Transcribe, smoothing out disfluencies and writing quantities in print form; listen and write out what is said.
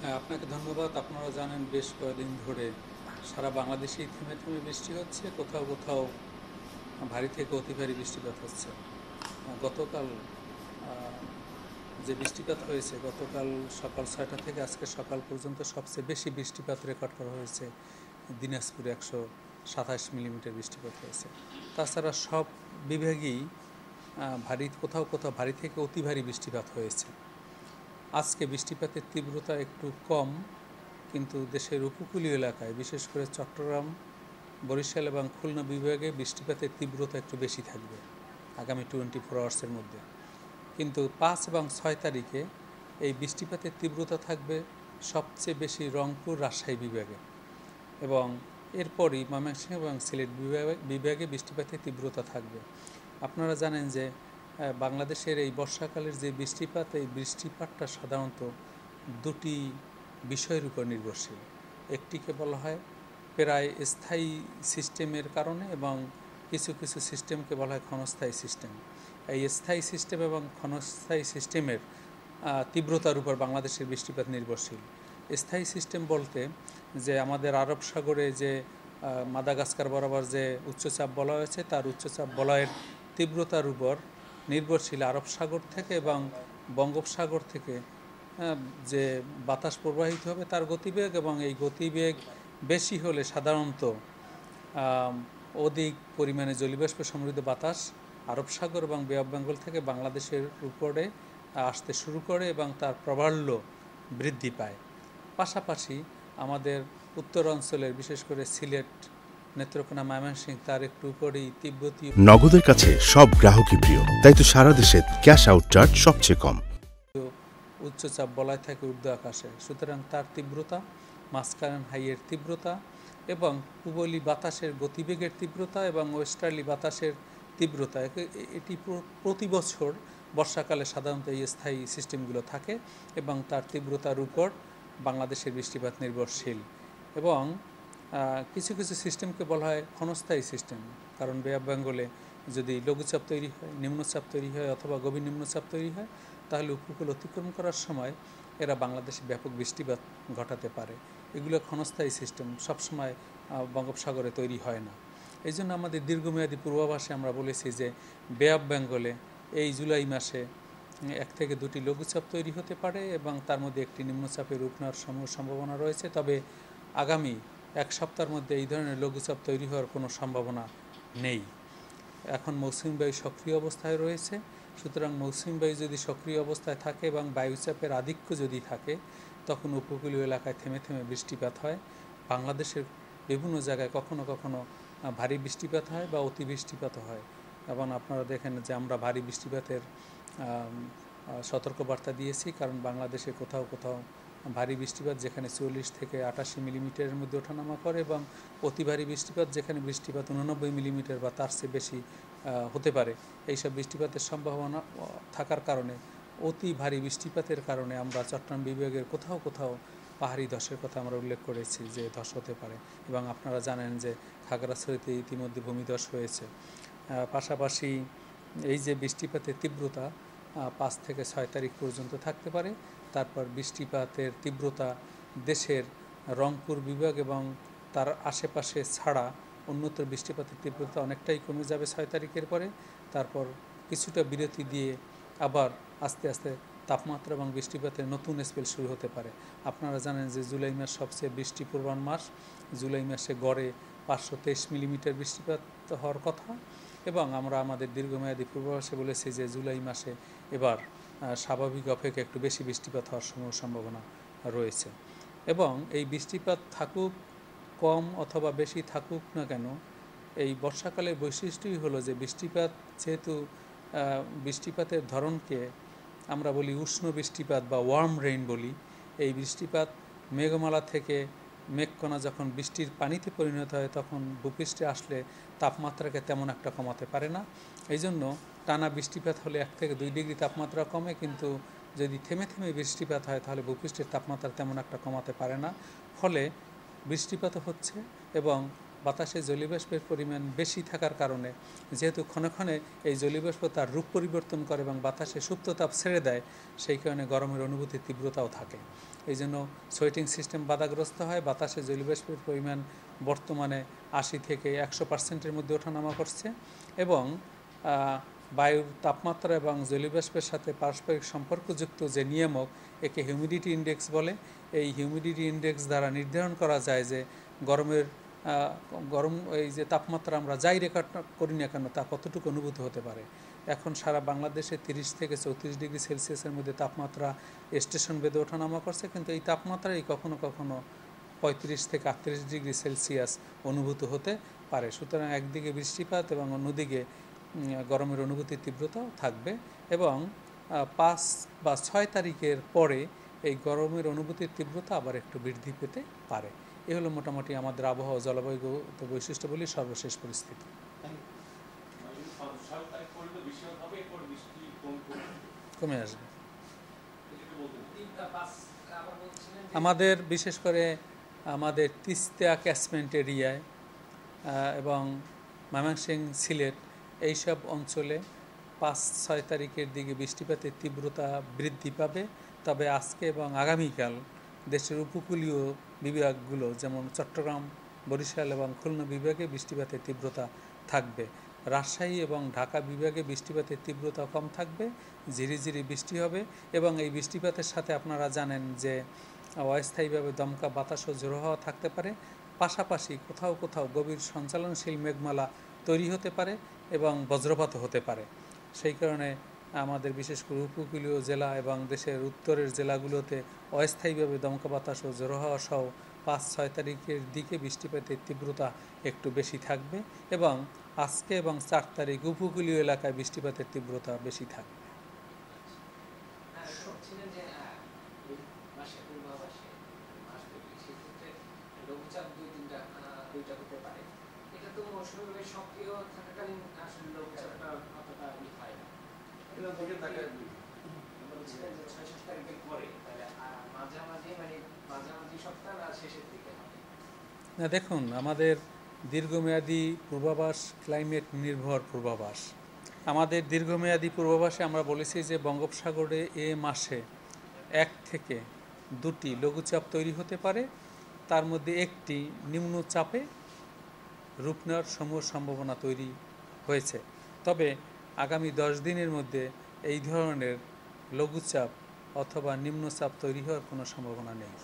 হ্যাঁ, আপনাকে ধন্যবাদ। আপনারা জানেন বেশ কয়েকদিন ধরে সারা বাংলাদেশেই থেমে থেমে বৃষ্টি হচ্ছে, কোথাও কোথাও ভারী থেকে অতি ভারী বৃষ্টিপাত হচ্ছে। গতকাল যে বৃষ্টিপাত হয়েছে, গতকাল সকাল 6টা থেকে আজকে সকাল পর্যন্ত সবচেয়ে বেশি বৃষ্টিপাত রেকর্ড করা হয়েছে দিনাজপুরে। 127 মিলিমিটার বৃষ্টিপাত হয়েছে। তাছাড়া সব বিভাগেই কোথাও কোথাও ভারী থেকে অতি ভারী বৃষ্টিপাত হয়েছে। আজকে বৃষ্টিপাতের তীব্রতা একটু কম, কিন্তু দেশের উপকূলীয় এলাকায় বিশেষ করে চট্টগ্রাম, বরিশাল এবং খুলনা বিভাগে বৃষ্টিপাতের তীব্রতা একটু বেশি থাকবে আগামী 24 আওয়ার্সের মধ্যে। কিন্তু 5 এবং 6 তারিখে এই বৃষ্টিপাতের তীব্রতা থাকবে সবচেয়ে বেশি রংপুর, রাজশাহী বিভাগে, এবং এরপরই ময়মনসিংহ এবং সিলেট বিভাগে বৃষ্টিপাতের তীব্রতা থাকবে। আপনারা জানেন যে বাংলাদেশের এই বর্ষাকালের যে বৃষ্টিপাত, এই বৃষ্টিপাতটা সাধারণত দুটি বিষয়ের উপর নির্ভরশীল। একটিকে বলা হয় প্রায় স্থায়ী সিস্টেমের কারণে, এবং কিছু কিছু সিস্টেমকে বলা হয় ক্ষণস্থায়ী সিস্টেম। এই স্থায়ী সিস্টেম এবং ক্ষণস্থায়ী সিস্টেমের তীব্রতার উপর বাংলাদেশের বৃষ্টিপাত নির্ভরশীল। স্থায়ী সিস্টেম বলতে যে আমাদের আরব সাগরে যে মাদাগাস্কার বরাবর যে উচ্চচাপ বলয় হয়েছে, তার উচ্চচাপ বলয়ের তীব্রতার উপর নির্ভরশীল আরব সাগর থেকে এবং বঙ্গোপসাগর থেকে যে বাতাস প্রবাহিত হবে তার গতিবেগ, এবং এই গতিবেগ বেশি হলে সাধারণত অধিক পরিমাণে জলীয়বাষ্প সমৃদ্ধ বাতাস আরব সাগর এবং বে অফ বেঙ্গল থেকে বাংলাদেশের উপরে আসতে শুরু করে এবং তার প্রাবল্য বৃদ্ধি পায়। পাশাপাশি আমাদের উত্তর অঞ্চলের বিশেষ করে সিলেট, নেত্রকোনা, ময়মনসিংহ তার একটু উপরেই তিব্বতীয় নগদের কাছে সব গ্রাহকই প্রিয়, তাই তো সারা দেশে ক্যাশ আউট চার্জ সবচেয়ে কম। উচ্চচাপ বলয় থাকে ঊর্ধ্ব আকাশে, সুতরাং তার তীব্রতা, মাঝখান হাইয়ের তীব্রতা এবং পূবলি বাতাসের গতিবেগের তীব্রতা এবং ওয়েস্টার্লি বাতাসের তীব্রতা, এটি প্রতি বছর বর্ষাকালে সাধারণত এই স্থায়ী সিস্টেমগুলো থাকে এবং তার তীব্রতার উপর বাংলাদেশের বৃষ্টিপাত নির্ভরশীল। এবং কিছু কিছু সিস্টেমকে বলা হয় ক্ষণস্থায়ী সিস্টেম, কারণ বে অফ বেঙ্গলে যদি লঘুচাপ তৈরি হয়, নিম্নচাপ তৈরি হয় অথবা গভীর নিম্নচাপ তৈরি হয়, তাহলে উপকূল অতিক্রম করার সময় এরা বাংলাদেশে ব্যাপক বৃষ্টিপাত ঘটাতে পারে। এগুলো ক্ষণস্থায়ী সিস্টেম, সবসময় বঙ্গোপসাগরে তৈরি হয় না। এই জন্য আমাদের দীর্ঘমেয়াদী পূর্বাভাসে আমরা বলেছি যে বে অফ বেঙ্গলে এই জুলাই মাসে 1 থেকে 2টি লঘুচাপ তৈরি হতে পারে এবং তার মধ্যে একটি নিম্নচাপের রূপ নেওয়ার সম্ভাবনা রয়েছে। তবে আগামী 1 সপ্তাহের মধ্যে এই ধরনের লঘুচাপ তৈরি হওয়ার কোনো সম্ভাবনা নেই। এখন মৌসুমী বায়ু সক্রিয় অবস্থায় রয়েছে, সুতরাং মৌসুমী বায়ু যদি সক্রিয় অবস্থায় থাকে এবং বায়ুচাপের আধিক্য যদি থাকে, তখন উপকূলীয় এলাকায় থেমে থেমে বৃষ্টিপাত হয়। বাংলাদেশের বিভিন্ন জায়গায় কখনো কখনো ভারী বৃষ্টিপাত হয় বা অতি বৃষ্টিপাতও হয়। এবং আপনারা দেখেন যে আমরা ভারী বৃষ্টিপাতের সতর্কবার্তা দিয়েছি, কারণ বাংলাদেশে কোথাও কোথাও ভারী বৃষ্টিপাত যেখানে 40 থেকে 88 মিলিমিটারের মধ্যে ওঠানামা করে, এবং অতি ভারী বৃষ্টিপাত যেখানে বৃষ্টিপাত 89 মিলিমিটার বা তার চেয়ে বেশি হতে পারে। এইসব বৃষ্টিপাতের সম্ভাবনা থাকার কারণে, অতি ভারী বৃষ্টিপাতের কারণে আমরা চট্টগ্রাম বিভাগের কোথাও কোথাও পাহাড়ি ধসের কথা আমরা উল্লেখ করেছি যে ধস হতে পারে, এবং আপনারা জানেন যে খাগড়াছড়িতে ইতিমধ্যে ভূমিধস হয়েছে। পাশাপাশি এই যে বৃষ্টিপাতের তীব্রতা 5 থেকে 6 তারিখ পর্যন্ত থাকতে পারে। তারপর বৃষ্টিপাতের তীব্রতা দেশের রংপুর বিভাগ এবং তার আশেপাশে ছাড়া অন্যত্র বৃষ্টিপাতের তীব্রতা অনেকটাই কমে যাবে 6 তারিখের পরে। তারপর কিছুটা বিরতি দিয়ে আবার আস্তে আস্তে তাপমাত্রা এবং বৃষ্টিপাতের নতুন স্পেল শুরু হতে পারে। আপনারা জানেন যে জুলাই মাস সবচেয়ে বৃষ্টিপ্রবণ মাস। জুলাই মাসে গড়ে 523 মিলিমিটার বৃষ্টিপাত হওয়ার কথা, এবং আমরা আমাদের দীর্ঘমেয়াদী পূর্বাভাসে বলেছি যে জুলাই মাসে এবার স্বাভাবিক অপেক্ষা একটু বেশি বৃষ্টিপাত হওয়ার সম্ভাবনা রয়েছে। এবং এই বৃষ্টিপাত থাকুক কম অথবা বেশি থাকুক না কেন, এই বর্ষাকালের বৈশিষ্ট্যই হলো যে বৃষ্টিপাত যেহেতু বৃষ্টিপাতের ধরনকে আমরা বলি উষ্ণ বৃষ্টিপাত বা ওয়ার্ম রেইন বলি। এই বৃষ্টিপাত মেঘমালা থেকে মেঘকণা যখন বৃষ্টির পানিতে পরিণত হয়, তখন ভূপৃষ্ঠে আসলে তাপমাত্রাকে তেমন একটা কমাতে পারে না। এই জন্য টানা বৃষ্টিপাত হলে 1 থেকে 2 ডিগ্রি তাপমাত্রা কমে, কিন্তু যদি থেমে থেমে বৃষ্টিপাত হয় তাহলে ভূপৃষ্ঠের তাপমাত্রা তেমন একটা কমাতে পারে না। ফলে বৃষ্টিপাত হচ্ছে এবং বাতাসে জলীয়বাষ্পের পরিমাণ বেশি থাকার কারণে যেহেতু ক্ষণে ক্ষণে এই জলীয়বাষ্প তার রূপ পরিবর্তন করে এবং বাতাসে সুপ্ত তাপ ছেড়ে দেয়, সেই কারণে গরমের অনুভূতির তীব্রতাও থাকে। এই জন্য সোয়েটিং সিস্টেম বাধাগ্রস্ত হয়। বাতাসে জলীয়বাষ্পের পরিমাণ বর্তমানে 80 থেকে 100% মধ্যে ওঠানামা করছে এবং বায়ুর তাপমাত্রা এবং জলীয়বাষ্পের সাথে পারস্পরিক সম্পর্কযুক্ত যে নিয়ামক, একে হিউমিডিটি ইন্ডেক্স বলে। এই হিউমিডিটি ইন্ডেক্স দ্বারা নির্ধারণ করা যায় যে গরম এই যে তাপমাত্রা আমরা যাই রেকর্ড করি না কেন তা কতটুকু অনুভূত হতে পারে। এখন সারা বাংলাদেশে 30 থেকে 34 ডিগ্রি সেলসিয়াসের মধ্যে তাপমাত্রা স্টেশন বেঁধে ওঠানামা করছে, কিন্তু এই তাপমাত্রাই কখনো কখনো 35 থেকে 38 ডিগ্রি সেলসিয়াস অনুভূত হতে পারে। সুতরাং একদিকে বৃষ্টিপাত এবং অন্যদিকে গরমের অনুভূতির তীব্রতাও থাকবে এবং 5 বা 6 তারিখের পরে এই গরমের অনুভূতির তীব্রতা আবার একটু বৃদ্ধি পেতে পারে। এ হলো মোটামুটি আমাদের আবহাওয়া ও জলবায়ুগত বৈশিষ্ট্যগুলির সর্বশেষ পরিস্থিতি। কমে আসবে আমাদের, বিশেষ করে আমাদের তিস্তা ক্যাচমেন্ট এরিয়ায় এবং ময়মনসিংহ, সিলেট এইসব অঞ্চলে 5-6 তারিখের দিকে বৃষ্টিপাতের তীব্রতা বৃদ্ধি পাবে। তবে আজকে এবং আগামীকাল দেশের উপকূলীয় বিভাগগুলো যেমন চট্টগ্রাম, বরিশাল এবং খুলনা বিভাগে বৃষ্টিপাতের তীব্রতা থাকবে। রাজশাহী এবং ঢাকা বিভাগে বৃষ্টিপাতের তীব্রতা কম থাকবে, ঝিরিঝিরি বৃষ্টি হবে এবং এই বৃষ্টিপাতের সাথে আপনারা জানেন যে অস্থায়ীভাবে দমকা বাতাস ও ঝোড়ো হাওয়া থাকতে পারে। পাশাপাশি কোথাও কোথাও গভীর সঞ্চালনশীল মেঘমালা তৈরি হতে পারে এবং বজ্রপাতও হতে পারে। সেই কারণে আমাদের বিশেষ করে উপকূলীয় জেলা এবং দেশের উত্তরের জেলাগুলোতে অস্থায়ীভাবে দমকা বাতাস ও ঝোড়ো হাওয়া সহ 5-6 তারিখের দিকে বৃষ্টিপাতের তীব্রতা একটু বেশি থাকবে এবং আজকে এবং 4 তারিখ উপকূলীয় এলাকায় বৃষ্টিপাতের তীব্রতা বেশি থাকবে। না, দেখুন, আমাদের দীর্ঘমেয়াদী পূর্বাভাস ক্লাইমেট নির্ভর পূর্বাভাস। আমাদের দীর্ঘমেয়াদী পূর্বাভাসে আমরা বলেছি যে বঙ্গোপসাগরে এ মাসে 1 থেকে 2টি লঘুচাপ তৈরি হতে পারে, তার মধ্যে একটি নিম্নচাপে রূপ নেওয়ার সম্ভাবনা তৈরি হয়েছে। তবে আগামী 10 দিনের মধ্যে এই ধরনের লঘুচাপ অথবা নিম্নচাপ তৈরি হওয়ার কোনো সম্ভাবনা নেই।